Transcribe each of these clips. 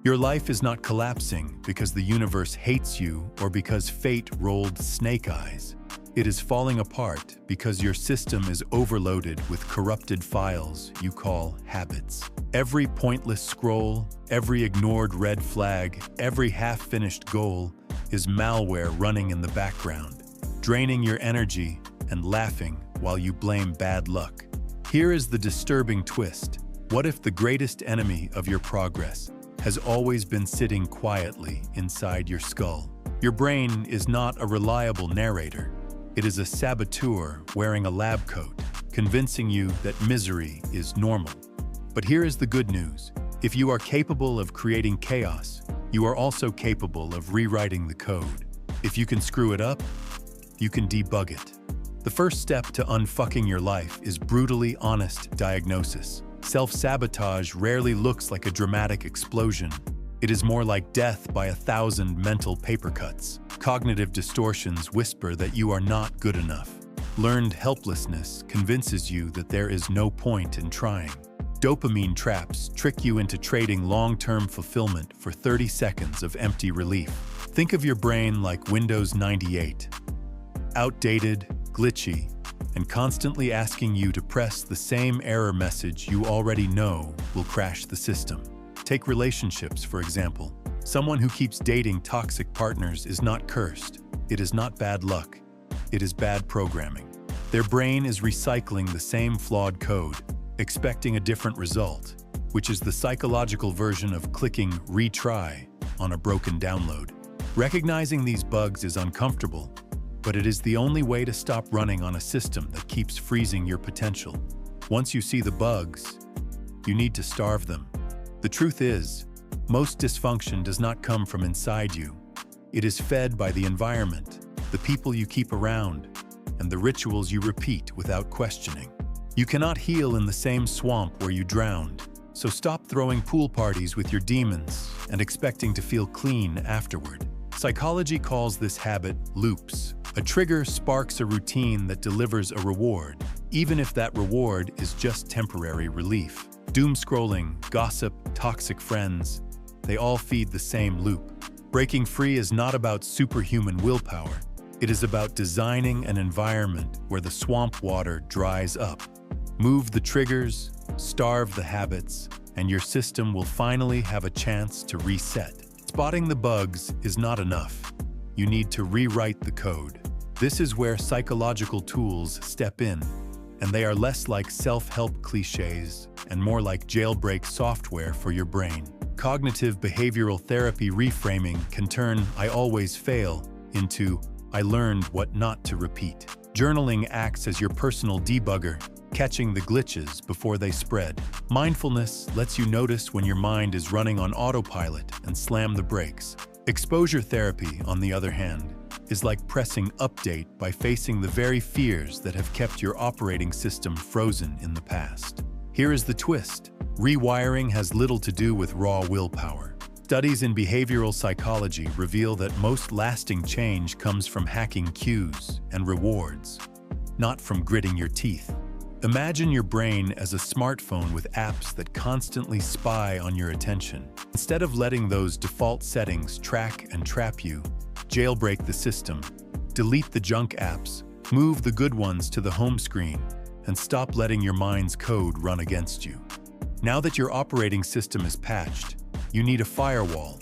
Your life is not collapsing because the universe hates you or because fate rolled snake eyes. It is falling apart because your system is overloaded with corrupted files you call habits. Every pointless scroll, every ignored red flag, every half-finished goal is malware running in the background, draining your energy and laughing while you blame bad luck. Here is the disturbing twist. What if the greatest enemy of your progress has always been sitting quietly inside your skull? Your brain is not a reliable narrator. It is a saboteur wearing a lab coat, convincing you that misery is normal. But here is the good news. If you are capable of creating chaos, you are also capable of rewriting the code. If you can screw it up, you can debug it. The first step to unfucking your life is brutally honest diagnosis. Self-sabotage rarely looks like a dramatic explosion. It is more like death by 1,000 mental paper cuts. Cognitive distortions whisper that you are not good enough. Learned helplessness convinces you that there is no point in trying. Dopamine traps trick you into trading long-term fulfillment for 30 seconds of empty relief. Think of your brain like Windows 98. Outdated, glitchy, and constantly asking you to press the same error message you already know will crash the system. Take relationships, for example. Someone who keeps dating toxic partners is not cursed. It is not bad luck. It is bad programming. Their brain is recycling the same flawed code, expecting a different result, which is the psychological version of clicking retry on a broken download. Recognizing these bugs is uncomfortable, but it is the only way to stop running on a system that keeps freezing your potential. Once you see the bugs, you need to starve them. The truth is, most dysfunction does not come from inside you. It is fed by the environment, the people you keep around, and the rituals you repeat without questioning. You cannot heal in the same swamp where you drowned, so stop throwing pool parties with your demons and expecting to feel clean afterward. Psychology calls this habit loops. A trigger sparks a routine that delivers a reward, even if that reward is just temporary relief. Doom scrolling, gossip, toxic friends, they all feed the same loop. Breaking free is not about superhuman willpower. It is about designing an environment where the swamp water dries up. Move the triggers, starve the habits, and your system will finally have a chance to reset. Spotting the bugs is not enough. You need to rewrite the code. This is where psychological tools step in, and they are less like self-help cliches and more like jailbreak software for your brain. Cognitive behavioral therapy reframing can turn "I always fail" into "I learned what not to repeat." Journaling acts as your personal debugger, catching the glitches before they spread. Mindfulness lets you notice when your mind is running on autopilot and slam the brakes. Exposure therapy, on the other hand, is like pressing update by facing the very fears that have kept your operating system frozen in the past. Here is the twist. Rewiring has little to do with raw willpower. Studies in behavioral psychology reveal that most lasting change comes from hacking cues and rewards, not from gritting your teeth. Imagine your brain as a smartphone with apps that constantly spy on your attention. Instead of letting those default settings track and trap you, jailbreak the system, delete the junk apps, move the good ones to the home screen, and stop letting your mind's code run against you. Now that your operating system is patched, you need a firewall.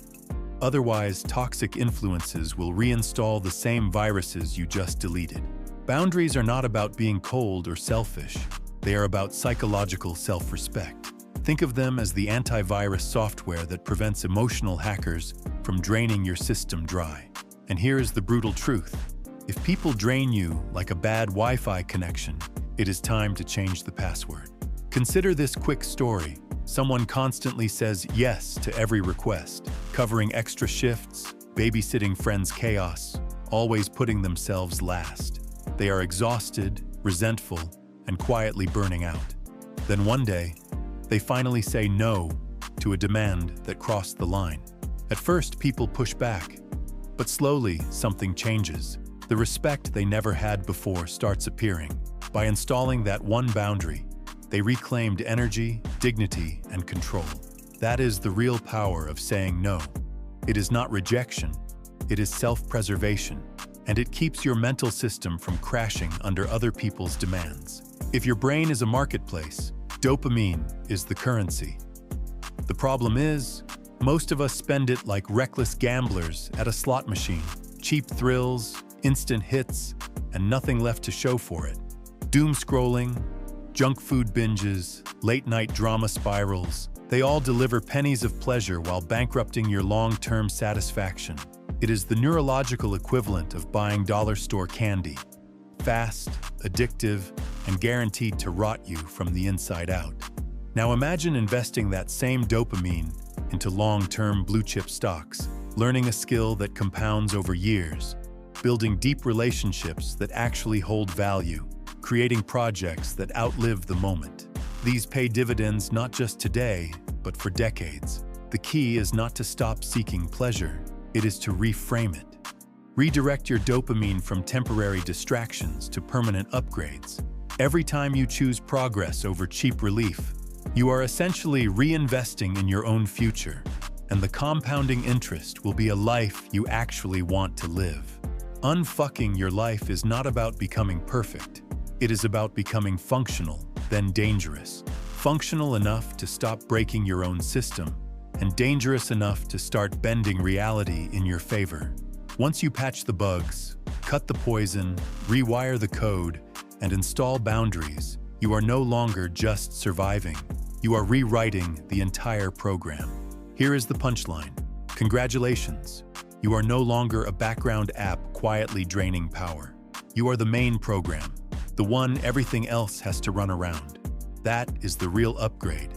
Otherwise, toxic influences will reinstall the same viruses you just deleted. Boundaries are not about being cold or selfish. They are about psychological self-respect. Think of them as the antivirus software that prevents emotional hackers from draining your system dry. And here is the brutal truth. If people drain you like a bad Wi-Fi connection, it is time to change the password. Consider this quick story. Someone constantly says yes to every request, covering extra shifts, babysitting friends' chaos, always putting themselves last. They are exhausted, resentful, and quietly burning out. Then one day, they finally say no to a demand that crossed the line. At first, people push back, but slowly something changes. The respect they never had before starts appearing. By installing that one boundary, they reclaimed energy, dignity, and control. That is the real power of saying no. It is not rejection, it is self-preservation, and it keeps your mental system from crashing under other people's demands. If your brain is a marketplace, dopamine is the currency. The problem is, most of us spend it like reckless gamblers at a slot machine. Cheap thrills, instant hits, and nothing left to show for it. Doom scrolling, junk food binges, late-night drama spirals, they all deliver pennies of pleasure while bankrupting your long-term satisfaction. It is the neurological equivalent of buying dollar store candy. Fast, addictive, and guaranteed to rot you from the inside out. Now imagine investing that same dopamine into long-term blue-chip stocks, learning a skill that compounds over years, building deep relationships that actually hold value, creating projects that outlive the moment. These pay dividends not just today, but for decades. The key is not to stop seeking pleasure, it is to reframe it. Redirect your dopamine from temporary distractions to permanent upgrades. Every time you choose progress over cheap relief, you are essentially reinvesting in your own future, and the compounding interest will be a life you actually want to live. Unfucking your life is not about becoming perfect. It is about becoming functional, then dangerous. Functional enough to stop breaking your own system, and dangerous enough to start bending reality in your favor. Once you patch the bugs, cut the poison, rewire the code, and install boundaries, you are no longer just surviving. You are rewriting the entire program. Here is the punchline. Congratulations. You are no longer a background app quietly draining power. You are the main program, the one everything else has to run around. That is the real upgrade.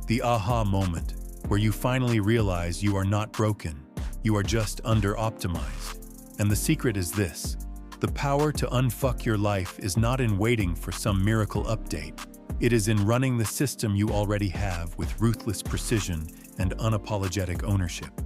The aha moment, where you finally realize you are not broken, you are just under-optimized. And the secret is this: the power to unfuck your life is not in waiting for some miracle update. It is in running the system you already have with ruthless precision and unapologetic ownership.